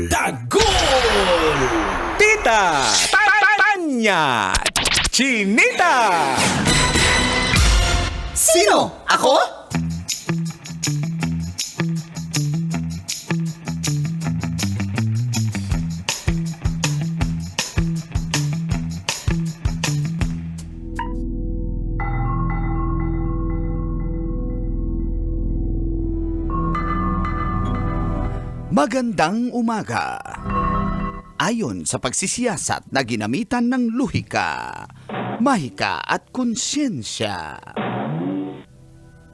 Dagol! Tita! Tanya! Chinita! Sino? Ako? Magandang umaga. Ayon sa pagsisiyasat na ginamitan ng luhika, mahika at konsyensya.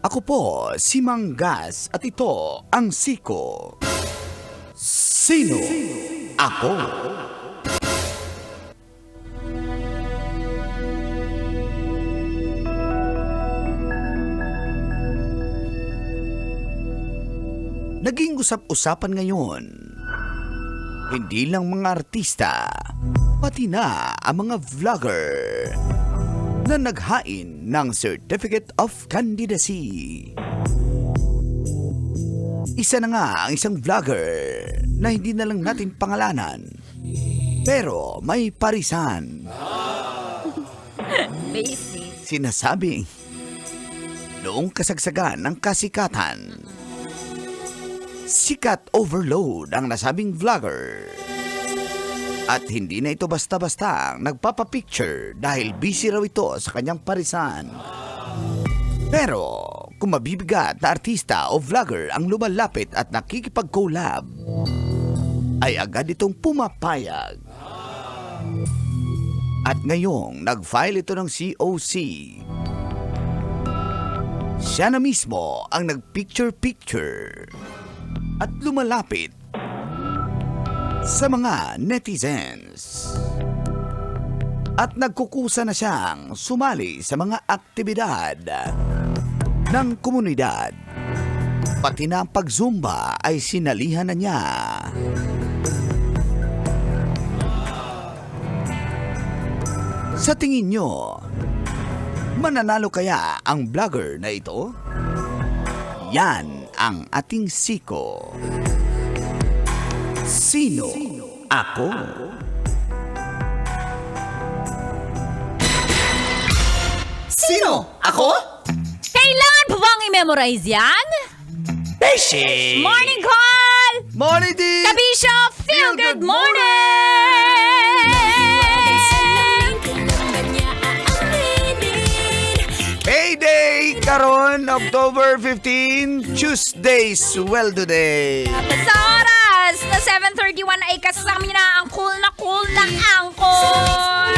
Ako po si Manggas at ito ang Siko. Sino ako? Naging usap-usapan ngayon, hindi lang mga artista, pati na ang mga vlogger na naghain ng Certificate of Candidacy. Isa na nga ang isang vlogger na hindi na lang natin pangalanan, pero may parisan. Basic. Sinasabing, noong kasagsagan ng kasikatan, sikat overload ang nasabing vlogger. At hindi na ito basta-basta nagpapapicture dahil busy raw ito sa kanyang parisan. Pero kung mabibigat na artista o vlogger ang lumalapit at nakikipag-collab, ay agad itong pumapayag. At ngayong nag-file ito ng COC, siya na mismo ang nag-picture-picture at lumalapit sa mga netizens. At nagkukusa na siyang sumali sa mga aktibidad ng komunidad. Pati na ang pag-zumba ay sinalihan na niya. Sa tingin nyo, mananalo kaya ang vlogger na ito? Yan ang ating Siko. Sino ako? Sino? Ako? Kailangan pa bang i-memorize yan? Beshi! Morning call! Morning, D! Kabisyo, feel good morning! Payday karon October 15, Tuesday, sweldo day. Sa oras na 7:31 ay kasama niyo na ang cool na angkol.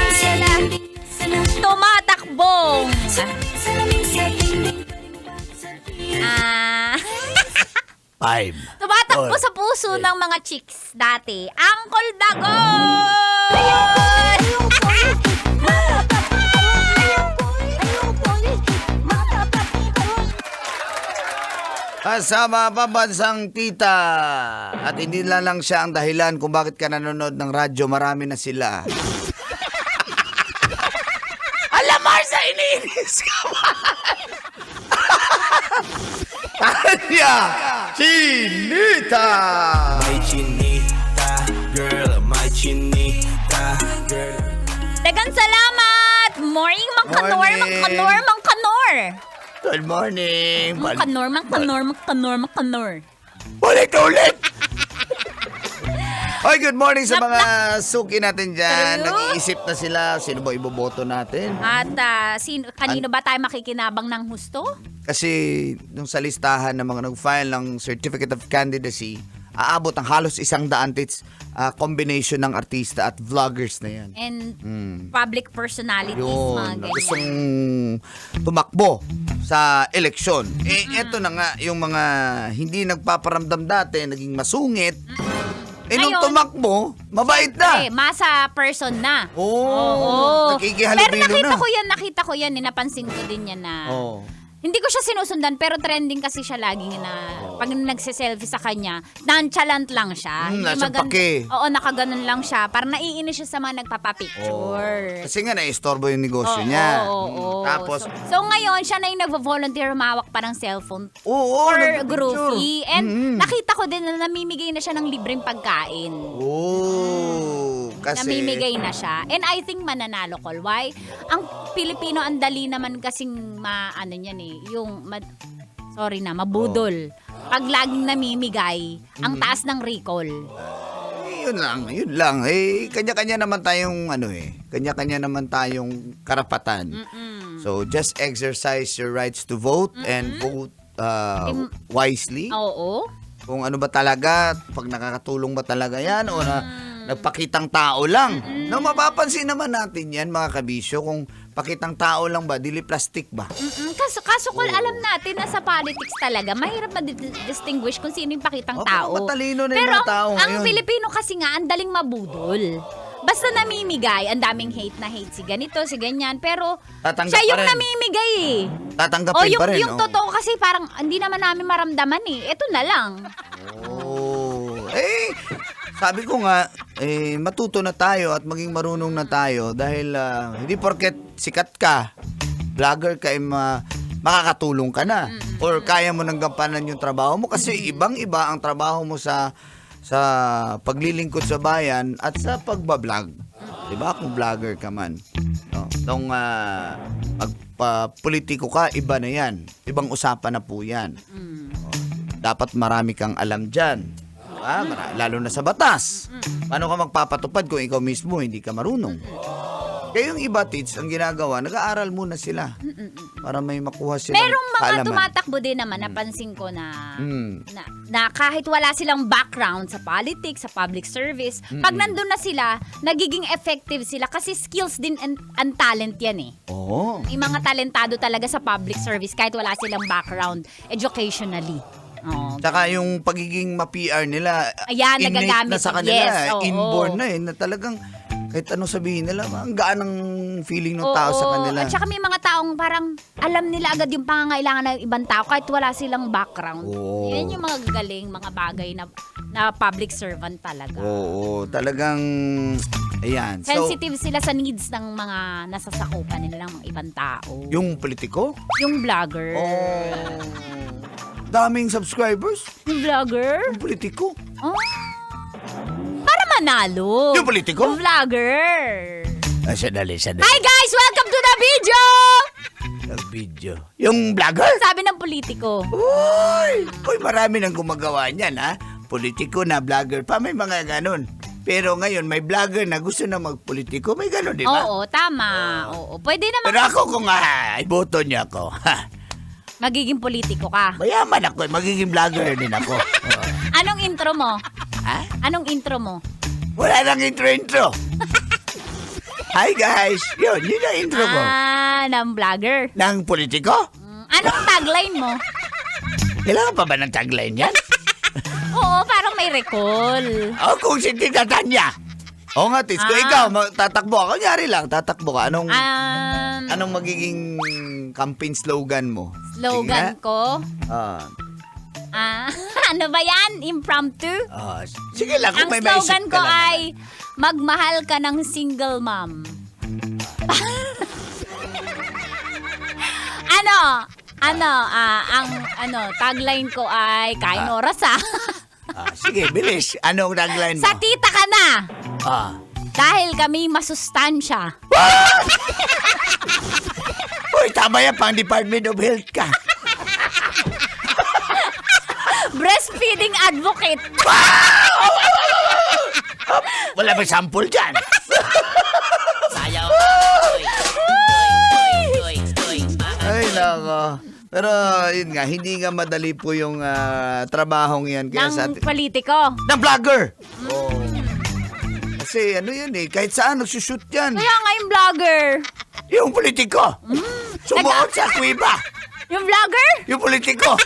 Tumatakbong. Five. Tumatakbo sa puso ng mga chicks dati. Angkol Dagol! Kasama pambansang tita. At hindi lang siya ang dahilan kung bakit ka nanonood ng radyo. Marami na sila. Alam, Marsa, iniinis ka ba? Tanya Chinita! My chinita, girl, my chinita, girl. Dagan salamat! Morning, Mangkanor, Morning. Mangkanor, Mangkanor! Good morning. Mangkanor. Ulit! Hoy, good morning sa mga suki natin dyan. True. Nag-iisip na sila, sino ba iboboto natin? At kanino ba tayo makikinabang ng husto? Kasi nung sa listahan ng mga nag-file ng Certificate of Candidacy, aabot ang halos 100 tits, combination ng artista at vloggers na yan. And public personalities, Yun, mga na ganyan. gustong tumakbo sa eleksyon. Eto na nga, yung mga hindi nagpaparamdam dati, naging masungit. Nung Ngayon, tumakbo, mabait na. Masa person na. Oo, nakikihalubilo Pero na. nakita ko yan, napansin ko din yan na Oo. Hindi ko siya sinusundan pero trending kasi siya laging na pag nagse-selfie sa kanya, nonchalant lang siya. Hindi nasa maganda- pake. Oo, nakaganon lang siya. Parang naiinis siya sa mga nagpapapicture. Kasi nga naistorbo yung negosyo Oo, niya. oo. Tapos, So ngayon, siya na yung nagvo-volunteer humawak pa ng cellphone oo, for nagpapicture. groupie. And nakita ko din na namimigay na siya ng libreng pagkain. Oo, kasi... Namimigay na siya. And I think mananalo call. Why? Ang Pilipino, ang dali naman kasing ano yan mabudol. Pag laging namimigay, ang taas ng recall. Yun lang. Kanya-kanya naman tayong kanya-kanya naman tayong karapatan. So, just exercise your rights to vote and vote wisely. Oo. Kung ano ba talaga, pag nakakatulong ba talaga yan o nagpakitang tao lang. No, mapapansin naman natin yan, mga kabisyo, kung pakitang tao lang ba, dili plastic ba? Kaso kung alam natin na sa politics talaga, mahirap ma-distinguish kung sino yung pakitang tao. Matalino na yung Pero mga tao ang ngayon. Pilipino kasi nga, ang daling mabudol. Basta namimigay, ang daming hate si ganito, si ganyan. Pero Tatanggap siya yung pa rin. namimigay eh. Tatanggapin yung, pa rin. yung totoo kasi parang hindi naman namin maramdaman eh. Ito na lang. Sabi ko nga, matuto na tayo at maging marunong na tayo dahil hindi porket sikat ka, vlogger ka, makakatulong ka na or kaya mo nang gampanan yung trabaho mo kasi ibang-iba ang trabaho mo sa paglilingkod sa bayan at sa pagbablog. Diba? Kung vlogger ka man. No? Nung magpa-politiko ka, iba na yan. Ibang usapan na po yan. Dapat marami kang alam dyan. Lalo na sa batas. Paano ka magpapatupad kung ikaw mismo hindi ka marunong? Kaya yung iba, Tits, ang ginagawa, nag-aaral muna sila para may makuha silang Merong mga kaalaman. tumatakbo din naman, napansin ko na kahit wala silang background sa politics, sa public service, pag nandun na sila, nagiging effective sila kasi skills din and talent yan eh. Oo. Yung mga talentado talaga sa public service kahit wala silang background educationally. Oh. Tsaka yung pagiging ma-PR nila, Ayan, innate nagagamit. na sa kanila, Yes, oo. inborn na na talagang kahit anong sabihin nila, ang gaan ng feeling ng tao sa kanila. At saka may mga taong parang alam nila agad yung pangangailangan ng ibang tao kahit wala silang background. Oo. Yan yung mga galing, mga bagay na public servant talaga. Oo, talagang, ayan. Sensitive sila sa needs ng mga nasasakupan nila ng mga ibang tao. Yung politiko? Yung vlogger. Daming subscribers? Yung vlogger? Yung politiko? Oh. Para manalo. Yung politiko? Yung vlogger. Sadali. Hi guys! Welcome to the video! Nag-video. Yung vlogger? Sabi ng politiko. Uy, marami nang gumagawa niyan, ha? Politiko na vlogger pa, may mga ganun. Pero ngayon, may vlogger na gusto na magpolitiko, may ganun, di ba? Oo, tama. Oo, pwede naman. Pero ako kung iboto niya ako, Magiging politiko ka. mayaman ako, magiging vlogger din ako. Anong intro mo? Ha? Anong intro mo? Wala nang intro. Hi guys, yun ang intro ko. Ng vlogger. Ng politiko? Anong tagline mo? Kailangan pa ba ng tagline yan? Oo, parang may recall. Kung si Tita Tanya. Oo nga, Tits. Kung ikaw, tatakbo ka. Kunyari lang, tatakbo ka. Anong magiging campaign slogan mo? Slogan ko? Ano ba yan? Impromptu? Sige lang, kung Ang may maisip slogan ka ko lang ay, magmahal ka ng single mom. Ang tagline ko ay, kain oras sige, bilis. Anong tagline mo? Sa tita ka na! Dahil kami masustansya. Uy, tama yan, pang Department of Health ka. Breastfeeding advocate. Wala ba sample dyan? Ay, nako. Pero, yun nga, hindi nga madali po yung trabahong yan. Kaya Ng politiko. ng vlogger! Kasi ano yan kahit saan nagsushoot yan. Kaya nga yung vlogger. Yung politiko! Sumuot sa kuiba! Yung vlogger? Yung politiko!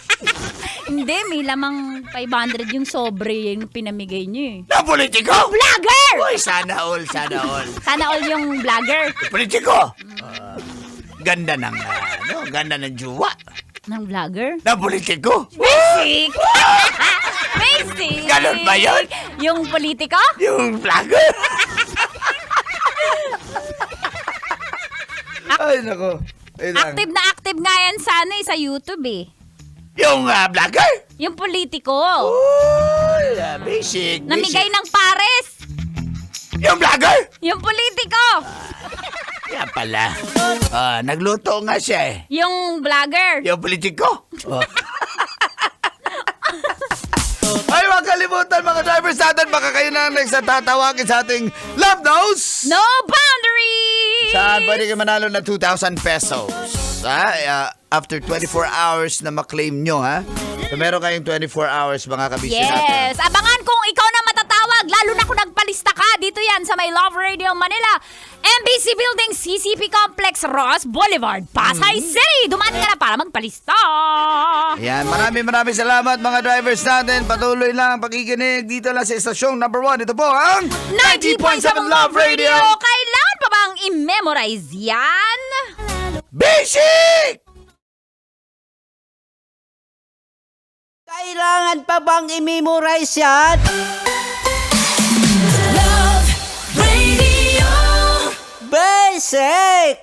Hindi, may lamang 500 yung sobre yung pinamigay niyo Na politiko! Vlogger! Uy, sana all. Sana all yung vlogger. Politiko! Ganda ng, ganda ng juwa. Ng vlogger? Na politiko? Basic! Basic! Ganun ba yun? Yung politiko? Yung vlogger? Ay, nako. Wait lang. Active nga yan sa YouTube eh. Yung vlogger? Yung politiko. Uy, basic. Namigay ng pares. Yung vlogger? Yung politiko. Kaya pala. Nagluto nga siya eh. Yung vlogger. Yung politiko? Ay, huwag kalimutan mga drivers natin. Baka kayo na nagsatatawagin sa ating Love Knows. No boundaries! Saan pwede kayo manalo na 2,000 pesos? After 24 hours na maklaim nyo, ha? So, meron kayong 24 hours, mga kabisyo natin. Yes! Abangan kung ikaw na matatawag, lalo na kung nagpalista ka. Dito yan sa may Love Radio Manila. MBC Building, CCP Complex, Ross Boulevard, Pasay City. Dumaan ka na para magpalista. Ayan, maraming salamat mga drivers natin. Patuloy lang ang pakikinig dito lang sa estasyong number 1. Ito po ang 90.7 Love Radio. Kailan pa bang i-memorize yan? Basic! Kailangan pa bang i-memorize yan? Love Radio. Basic!